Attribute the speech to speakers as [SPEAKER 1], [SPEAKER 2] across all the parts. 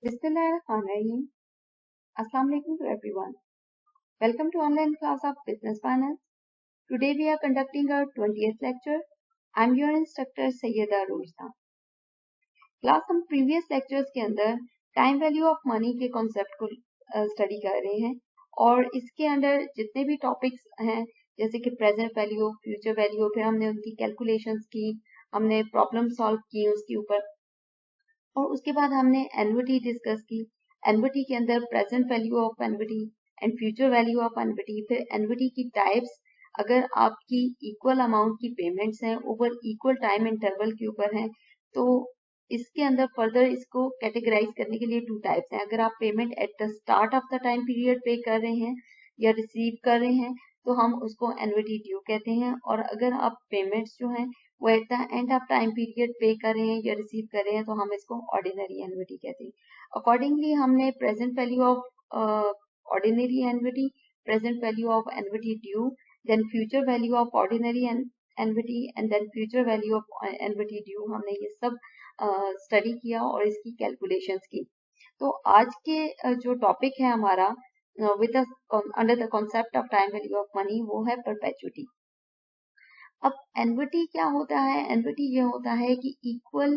[SPEAKER 1] Bismillahirrahmanirrahim. Assalamu alaikum to everyone. Welcome to online class of Business Finance. Today we are conducting our 20th lecture. I'm your instructor Sayyida Roshna. Class हम previous lectures के अंदर time value of money के concept को study कर रहे हैं और इसके अंदर जितने भी टॉपिक्स हैं जैसे कि प्रेजेंट वैल्यू, फ्यूचर वैल्यू, फिर हमने उनकी कैलकुलेशंस की, हमने प्रॉब्लम सॉल्व की उसके ऊपर और उसके बाद हमने एन्युटी डिस्कस की। एन्युटी के अंदर present value of annuity and future value of annuity, फिर एन्युटी की टाइप्स, अगर आपकी इक्वल अमाउंट की पेमेंट्स हैं ओवर इक्वल टाइम इंटरवल के ऊपर हैं तो इसके अंदर फर्दर इसको कैटेगराइज करने के लिए टू टाइप्स हैं। अगर आप payment eight the start of the time period पे कर रहे हैं या रिसीव कर रहे हैं तो हम उसको एन्युटी ड्यू कहते हैं, और अगर आप पेमेंट्स जो हैं वो eight the end of time period पे कर रहे हैं या रिसीव कर रहे हैं तो हम इसको ऑर्डिनरी एन्युटी कहते हैं। अकॉर्डिंगली हमने present value of ordinary annuity, present value of annuity due, then future value of ordinary annuity and then future value of annuity due, हमने ये सब स्टडी किया और इसकी कैलकुलेशंस की। तो आज के जो टॉपिक है हमारा with under the concept of time value of money वो है परपेचुटी। अब एन्युटी क्या होता है? एन्युटी ये होता है कि इक्वल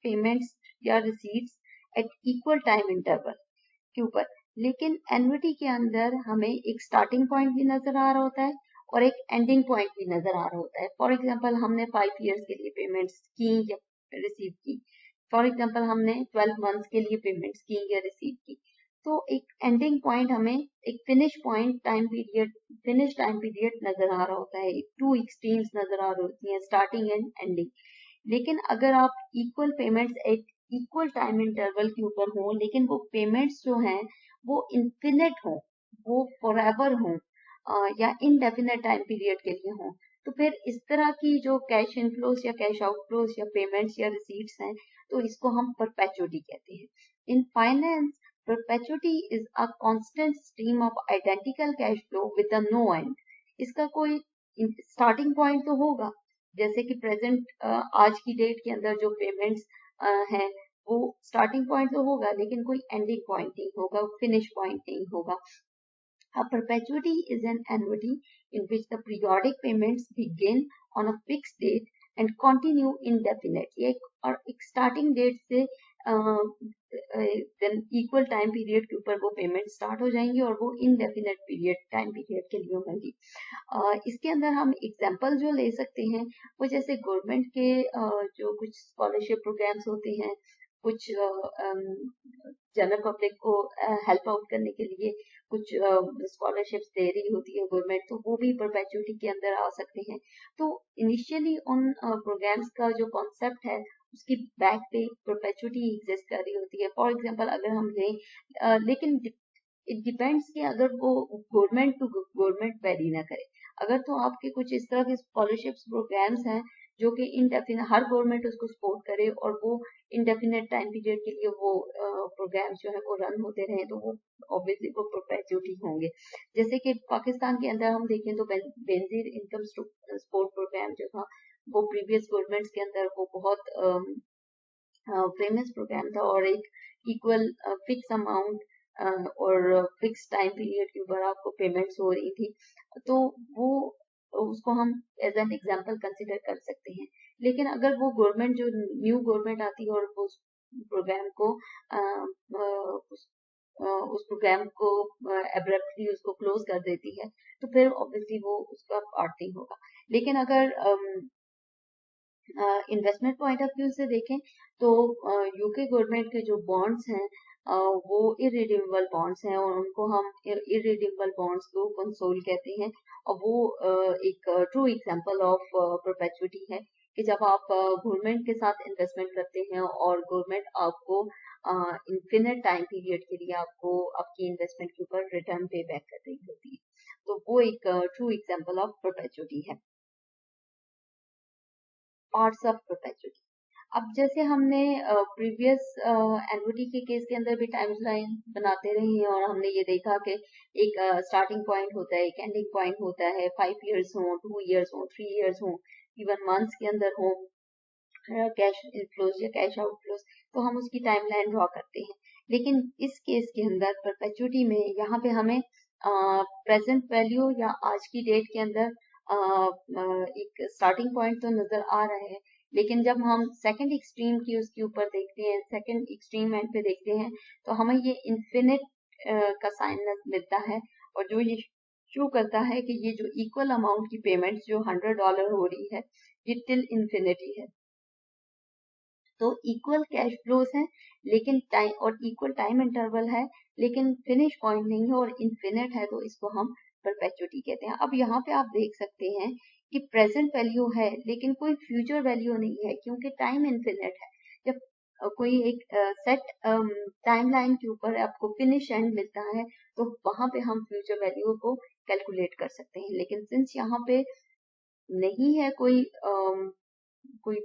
[SPEAKER 1] पेमेंट्स या receipts at equal time interval के ऊपर, लेकिन एन्युटी के अंदर हमें एक स्टार्टिंग पॉइंट भी नजर आ रहा होता है और एक एंडिंग पॉइंट भी नजर आ रहा होता है। फॉर एग्जांपल हमने 5 इयर्स के लिए पेमेंट्स की या रिसीव की, फॉर एग्जांपल हमने 12 मंथ्स के लिए पेमेंट्स की या रिसीव की, तो एक एंडिंग पॉइंट हमें एक finish point time period, finish time period नजर आ रहा होता है। टू एक्सट्रीम्स नजर आ रही होती हैं, स्टार्टिंग एंड एंडिंग। लेकिन अगर आप इक्वल पेमेंट्स एक इक्वल टाइम इंटरवल के ऊपर हो लेकिन वो पेमेंट्स जो हैं वो इन्फिनिट हो, वो फॉरएवर हो या इनडेफिनेट टाइम पीरियड के लिए हो, तो फिर इस तरह की जो कैश इनफ्लोस या कैश आउटफ्लोस या पेमेंट्स या रिसीट्स हैं तो इसको हम परपेचुटी कहते हैं। In finance perpetuity is a constant stream of identical cash flow with a no end. इसका कोई स्टार्टिंग पॉइंट तो होगा, जैसे कि प्रेजेंट आज की डेट के अंदर जो पेमेंट्स हैं वो स्टार्टिंग पॉइंट तो होगा लेकिन कोई एंडिंग पॉइंट नहीं होगा, फिनिश पॉइंट नहीं होगा। A perpetuity is an annuity in which the periodic payments begin on a fixed date and continue indefinitely। और एक स्टार्टिंग डेट से देन इक्वल टाइम पीरियड के ऊपर वो पेमेंट स्टार्ट हो जाएंगी और वो इनडेफिनेट पीरियड टाइम पीरियड के लिए होंगी। इसके अंदर हम एग्जांपल जो ले सकते हैं वो जैसे गवर्नमेंट के जो कुछ स्कॉलरशिप प्रोग्राम्स होते हैं, कुछ जनरल पब्लिक को हेल्प आउट करने के लिए कुछ स्कॉलरशिप्स दे रही होती है गवर्नमेंट, तो वो भी परपेचुटी के अंदर आ सकते हैं। तो इनिशियली उन प्रोग्राम्स का जो कॉन्सेप्ट है उसकी बैक पे परपेचुटी एग्जिस्ट कर रही होती है। फॉर एग्जांपल अगर हम लें लेकिन इट डिपेंड्स कि अगर वो गवर्नमेंट टू गवर्नमेंट वेरी ना करे। अगर तो आपके कुछ इस तरह के स्कॉलरशिप्स प्रोग्राम्स हैं जो कि इनडेफिनेट हर गवर्नमेंट उसको सपोर्ट करे और वो इनडेफिनेट टाइम पीरियड के लिए वो प्रोग्राम्स जो है वो रन होते रहे तो वो ऑब्वियसली वो परपेचुटी होंगे। जैसे कि पाकिस्तान के अंदर हम देखें तो बेनजीर इनकम सपोर्ट प्रोग्राम जो था वो प्रीवियस गवर्नमेंट्स के अंदर वो बहुत फेमस प्रोग्राम था और एक इक्वल फिक्स अमाउंट और फिक्स टाइम पीरियड के ऊपर आपको पेमेंट्स हो रही थी, तो वो उसको हम एज एन एग्जांपल कंसिडर कर सकते हैं। लेकिन अगर वो गवर्नमेंट जो न्यू गवर्नमेंट आती है और वो उस प्रोग्राम को उस प्रोग्राम को एब्रप्टली उसको क्लोज कर देती है तो फिर ऑब्वियसली वो उसका पार्ट नहीं होगा। लेकिन अगर इन्वेस्टमेंट पॉइंट ऑफ व्यू से देखें तो यूके गवर्नमेंट के जो बॉन्ड्स हैं वो इररिडीमेबल बॉन्ड्स हैं और उनको हम इररिडीमेबल बॉन्ड्स को कंसोल कहते हैं, और वो एक ट्रू एग्जांपल ऑफ परपेचुटी है कि जब आप गवर्नमेंट के साथ इन्वेस्टमेंट करते हैं और गवर्नमेंट आपको इन्फिनिट टाइम पीरियड के लिए आपको आपकी इन्वेस्टमेंट के ऊपर रिटर्न पे बैक कर रही होती है, तो वो एक ट्रू एग्जांपल ऑफ परपेचुटी है। पार्ट्स ऑफ परपेचुटी, अब जैसे हमने प्रीवियस एन्युटी के केस के अंदर भी टाइम लाइन बनाते रहे हैं और हमने ये देखा कि एक स्टार्टिंग पॉइंट होता है, एक एंडिंग पॉइंट होता है, 5 इयर्स हो, 2 इयर्स हो, 3 इयर्स हो, इवन मंथ्स के अंदर हो, कैश इनफ्लोज या कैश आउटफ्लोज, तो हम उसकी टाइमलाइन ड्रॉ करते हैं। लेकिन इस केस के अंदर परपेचुटी में यहाँ पे हमें प्रेजेंट वैल्यू या आज की डेट के अंदर एक स्टार्टिंग पॉइंट तो नजर आ रहा है, लेकिन जब हम सेकंड एक्सट्रीम की उसके ऊपर देखते हैं, सेकंड एक्सट्रीम एंड पे देखते हैं, तो हमें ये इन्फिनिट का साइन मिलता है, और जो ये शो करता है कि ये जो इक्वल अमाउंट की पेमेंट जो $100 हो रही है, ये टिल इन्फिनिटी है। तो इक्वल कैश फ्लोज है, लेकिन टाइम और इक्वल टाइम इंटरवल है, लेकिन फिनिश पॉइंट नहीं है और इनफिनिट है, तो इसको हम परपेचुटी कहते हैं। अब यहाँ पे आप देख सकते हैं कि प्रेजेंट वैल्यू है लेकिन कोई फ्यूचर वैल्यू नहीं है, क्योंकि टाइम इनफिनिट है। जब कोई एक सेट टाइमलाइन के ऊपर आपको फिनिश एंड मिलता है, तो वहां पे हम फ्यूचर वैल्यू को कैलकुलेट कर सकते हैं। लेकिन सिंस यहाँ पे नहीं है कोई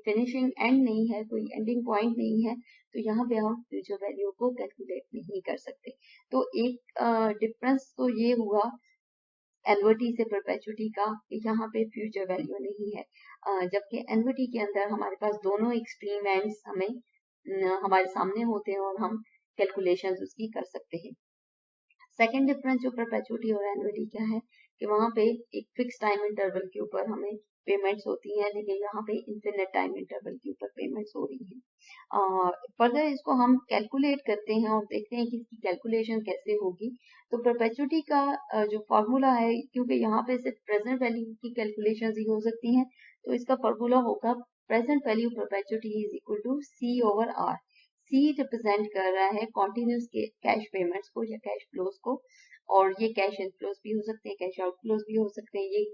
[SPEAKER 1] फिनिशिंग एंड नहीं है, कोई एंडिंग पॉइंट नहीं है, तो यहाँ पे हम फ्यूचर वैल्यू को कैलकुलेट नहीं कर सकते। तो एक डिफरेंस तो ये हुआ एन्युटी से परपेचुटी का, कि यहाँ पे फ्यूचर वैल्यू नहीं है, जबकि एन्युटी के अंदर हमारे पास दोनों एक्सट्रीम एंड्स हमारे सामने होते हैं और हम कैलकुलेशंस उसकी कर सकते हैं। सेकेंड डिफरेंस जो परपेचुटी और एन्युटी क्या है कि वहां पे एक फिक्स टाइम इंटरवल के ऊपर हमें पेमेंट्स होती हैं, लेकिन यहाँ पे इन्फिनिट टाइम इंटरवल के ऊपर पेमेंट्स हो रही हैं। फर्दर इसको हम कैलकुलेट करते हैं और देखते हैं कि इसकी कैलकुलेशन कैसे होगी। तो परपेचुटी का जो फॉर्मूला है, क्योंकि यहाँ पे सिर्फ प्रेजेंट वैल्यू की कैलकुलेशन ही हो सकती हैं, तो इसका फॉर्मूला होगा present value perpetuity is equal to C over R। C represent कर रहा है कॉन्टिन्यूस कैश पेमेंट्स को या कैश फ्लोज को, और ये कैश इनफ्लोज भी हो सकते हैं, कैश आउटफ्लोज भी हो सकते हैं, ये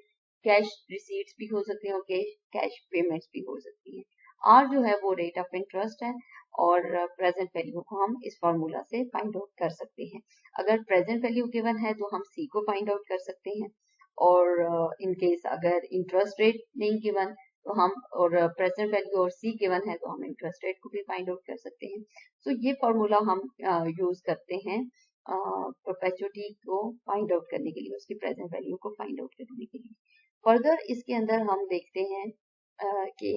[SPEAKER 1] कैश रिसीट्स भी हो सकते हैं और कैश पेमेंट्स भी हो सकती हैं। आर जो है वो रेट ऑफ इंटरेस्ट है, और प्रेजेंट वैल्यू को हम इस फॉर्मूला से फाइंड आउट कर सकते हैं। अगर प्रेजेंट वैल्यू गिवन है तो हम सी को फाइंड आउट कर सकते हैं, और इन केस अगर इंटरेस्ट रेट नहीं गिवन तो हम, और प्रेजेंट वैल्यू और सी गिवन है तो हम इंटरेस्ट रेट को भी फाइंड आउट कर सकते हैं। तो ये फॉर्मूला हम यूज करते हैं परपेचुटी को फाइंड आउट करने के लिए, उसकी प्रेजेंट वैल्यू को फाइंड आउट करने के लिए। फर्दर इसके अंदर हम देखते हैं कि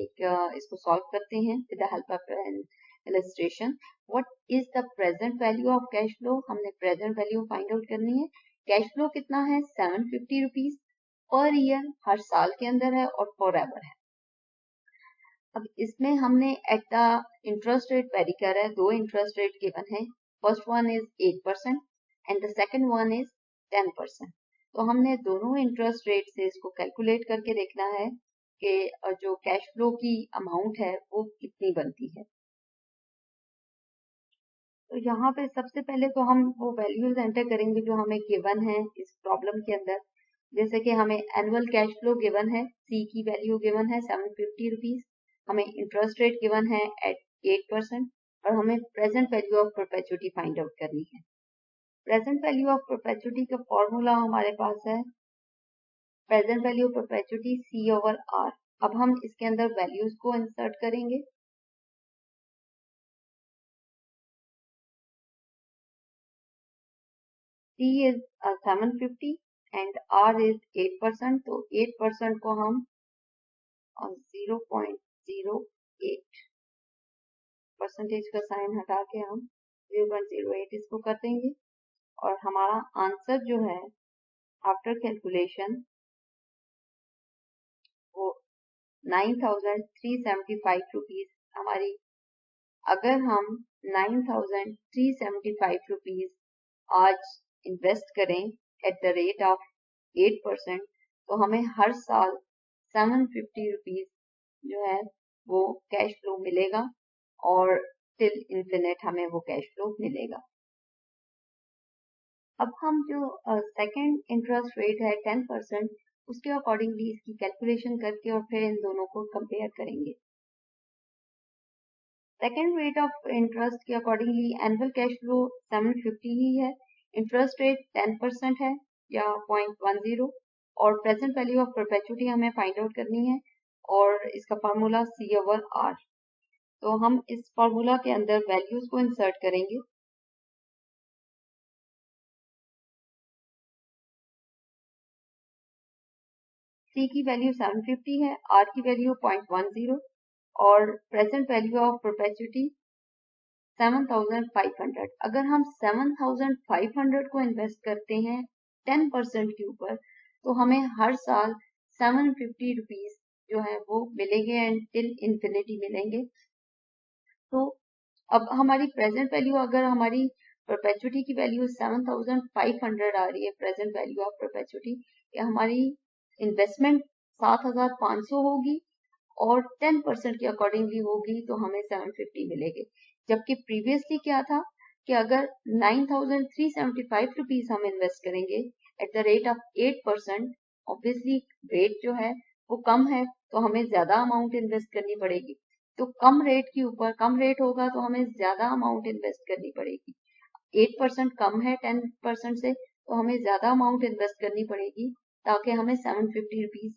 [SPEAKER 1] इसको सॉल्व करते हैं with the help of N illustration. What is the present value of cash flow? हमने प्रेजेंट वैल्यू फाइंड आउट करनी है। कैश फ्लो कितना है? 750 रुपीज पर ईयर, हर साल के अंदर है और फॉर एवर है। अब इसमें हमने at the interest rate very कर रहा है, दो इंटरेस्ट रेट गिवन है। First one is 8% and the second one is 10%। तो हमने दोनों इंटरेस्ट रेट से इसको कैलकुलेट करके देखना है कि जो कैश फ्लो की अमाउंट है वो कितनी बनती है। तो यहाँ पे सबसे पहले तो हम वो वैल्यूज एंटर करेंगे जो हमें गिवन है इस प्रॉब्लम के अंदर। जैसे कि हमें एनुअल कैश फ्लो गिवन है, सी की वैल्यू गिवन है 750 रुपीज, हमें इंटरेस्ट रेट गिवन है एट 8%, और हमें present value of perpetuity find out करनी है। प्रेजेंट वैल्यू ऑफ परपेचुटी का फॉर्मूला हमारे पास है present value of perpetuity C over R। अब हम इसके अंदर वैल्यूज को इंसर्ट करेंगे। C is 750 and R is 8%, तो 8% को हम 0.08 परसेंटेज का साइन हटा के हम 0.08 इसको कर देंगे, और हमारा आंसर जो है आफ्टर कैलकुलेशन वो 9375 रुपीज हमारी। अगर हम 9375 रुपीज आज इन्वेस्ट करें एट द रेट ऑफ 8%, तो हमें हर साल 750 रुपीज जो है वो कैश फ्लो मिलेगा, और टिल इन्फिनिट हमें वो कैश फ्लो मिलेगा। अब हम जो सेकंड इंटरेस्ट रेट है 10%, उसके अकॉर्डिंगली इसकी कैलकुलेशन करके और फिर इन दोनों को कंपेयर करेंगे। सेकेंड रेट ऑफ इंटरेस्ट के अकॉर्डिंगली एनुअल कैश फ्लो 750 ही है, इंटरेस्ट रेट 10% है या 0.10, और प्रेजेंट वैल्यू ऑफ परपेचुटी हमें फाइंड आउट करनी है, और इसका फार्मूला C ओवर R। तो हम इस फार्मूला के अंदर वैल्यूज को इंसर्ट करेंगे। C की वैल्यू 750 है, R की वैल्यू 0.10, और प्रेजेंट वैल्यू ऑफ परपेचुइटी 7,500। अगर हम 7,500 को इन्वेस्ट करते हैं 10% के ऊपर, तो हमें हर साल 750 रुपीज जो है वो मिलेंगे एंड टिल इंफिनिटी मिलेंगे। तो अब हमारी प्रेजेंट वैल्यू, अगर हमारी परपेचुइटी की वैल्यू 7,500 आ रही है, प्रेजेंट वैल्यू ऑफ परपेचुइटी, या हमारी इन्वेस्टमेंट 7,500 होगी और 10% के अकॉर्डिंगली होगी तो हमें 750 मिलेंगे। जबकि प्रीवियसली क्या था कि अगर 9,375 रुपीज हम इन्वेस्ट करेंगे at the rate of 8%, obviously rate जो है वो कम है तो हमें ज्यादा अमाउंट इन्वेस्ट करनी पड़ेगी। तो कम रेट के ऊपर, कम रेट होगा तो हमें ज्यादा अमाउंट इन्वेस्ट करनी पड़ेगी। 8% कम है 10% से, तो हमें ज्यादा अमाउंट इन्वेस्ट करनी पड़ेगी ताकि हमें 750 रुपीज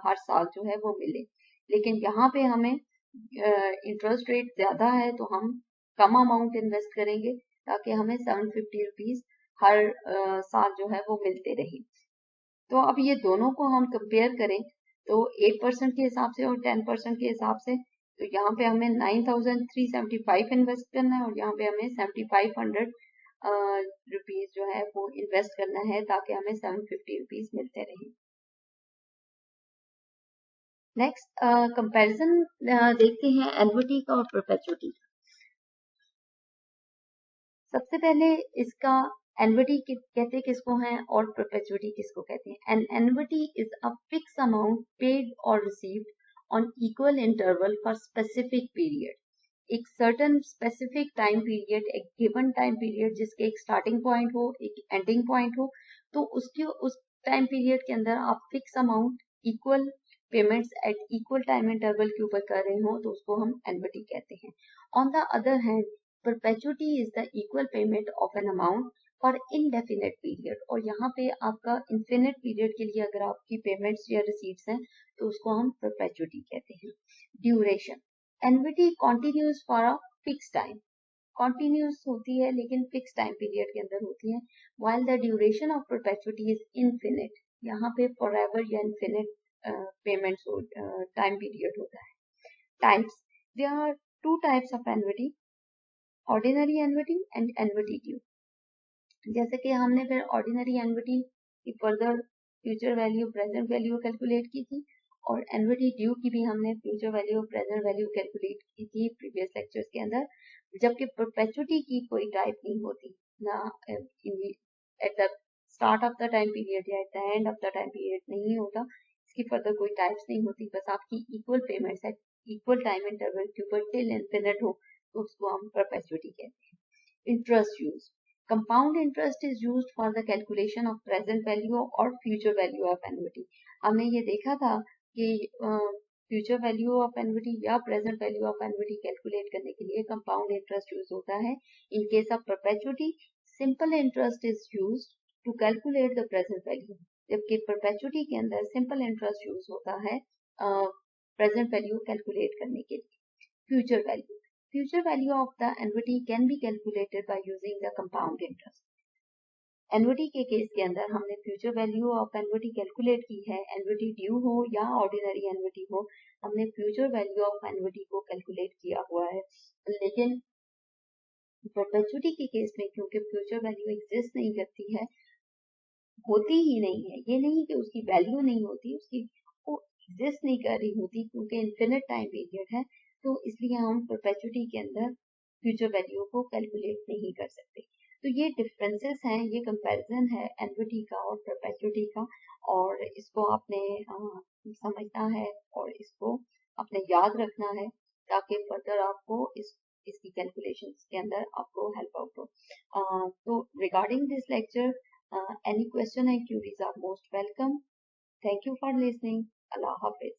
[SPEAKER 1] हर साल जो है वो मिले। लेकिन यहाँ पे हमें इंटरेस्ट रेट ज्यादा है तो हम कम अमाउंट इन्वेस्ट करेंगे ताकि हमें 750 रुपीज हर साल जो है वो मिलते रहे। तो अब ये दोनों को हम कंपेयर करें तो 8% के हिसाब से और 10% के हिसाब से, तो यहाँ पे हमें 9,375 इन्वेस्ट करना है और यहाँ पे हमें 7,500 रुपीज जो है वो इन्वेस्ट करना है ताकि हमें 750 रुपीज मिलते रहे। नेक्स्ट कंपैरिजन देखते हैं एन्युटी का और परपेचुइटी। सबसे पहले इसका एन्युटी कहते किसको हैं और परपेचुइटी किसको कहते हैं। An annuity is a fix amount paid और received on equal interval for specific period. एक सर्टन स्पेसिफिक टाइम पीरियड, एक गिवन टाइम पीरियड जिसके एक स्टार्टिंग पॉइंट हो, एक एंडिंग पॉइंट हो, तो उस टाइम पीरियड के अंदर आप fix amount equal payments at equal time interval के ऊपर कर रहे हो तो उसको हम एन्युटी कहते हैं। On the other hand, perpetuity is the equal payment of an amount for indefinite period, और यहाँ पे आपका इन्फिनिट पीरियड के लिए अगर आपकी पेमेंट्स या रिसीट्स हैं तो उसको हम परपेचुइटी कहते हैं। Duration, annuity continues for a fix time, continuous होती है लेकिन फिक्स टाइम पीरियड के अंदर होती है। while the duration of perpetuity is infinite, यहाँ पे forever या infinite पेमेंट्स टाइम पीरियड होता है। Types, there are two types of annuity, ordinary annuity and annuity due। जैसे कि हमने फिर ऑर्डिनरी एन्युटी की further future value present value calculate की थी, और एन्युटी ड्यू की भी हमने future value present value calculate की थी प्रीवियस लेक्चर्स के अंदर। जबकि परपेचुइटी की कोई टाइप नहीं होती, ना at the start of the time period या at the end of the time period नहीं होता, इसकी फर्दर कोई टाइप्स नहीं होती, बस आपकी equal payments at equal time interval के ऊपर टिल इन्फिनिट हो तो उसको हम परपेचुइटी कहते हैं। Interest use, compound interest is used for the calculation of present value और फ्यूचर वैल्यू ऑफ एन्युटी। हमने ये देखा था कि फ्यूचर वैल्यू ऑफ एन्युटी या present value of annuity calculate करने के लिए कंपाउंड इंटरेस्ट यूज होता है। In case of perpetuity, simple interest is used to calculate the present value, जबकि परपेचुइटी के अंदर सिंपल इंटरेस्ट यूज होता है प्रेजेंट वैल्यू कैलकुलेट करने के लिए। Future value, future value of the annuity can be calculated by using the compound interest। Annuity के case के अंदर हमने future value of annuity calculate की है, एन्युटी ड्यू हो या ऑर्डिनरी एन्युटी हो, हमने फ्यूचर वैल्यू ऑफ एन्युटी को कैलकुलेट किया हुआ है। लेकिन परपेचुइटी के केस में क्योंकि फ्यूचर वैल्यू एग्जिस्ट नहीं करती है, होती ही नहीं है, ये नहीं कि उसकी वैल्यू नहीं होती, उसकी वो एग्जिस्ट नहीं कर रही होती क्योंकि इन्फिनिट टाइम पीरियड है, तो इसलिए हम परपेचुइटी के अंदर फ्यूचर वैल्यू को कैलकुलेट नहीं कर सकते। तो ये डिफरेंसेस हैं, ये कंपैरिजन है एन्युटी का और परपेचुइटी का, और इसको आपने समझना है और इसको आपने याद रखना है ताकि फर्दर आपको इसकी कैलकुलेशंस के अंदर आपको हेल्प आउट हो। तो regarding this lecture, any question and queries are most welcome. Thank you for listening. Allah Hafiz.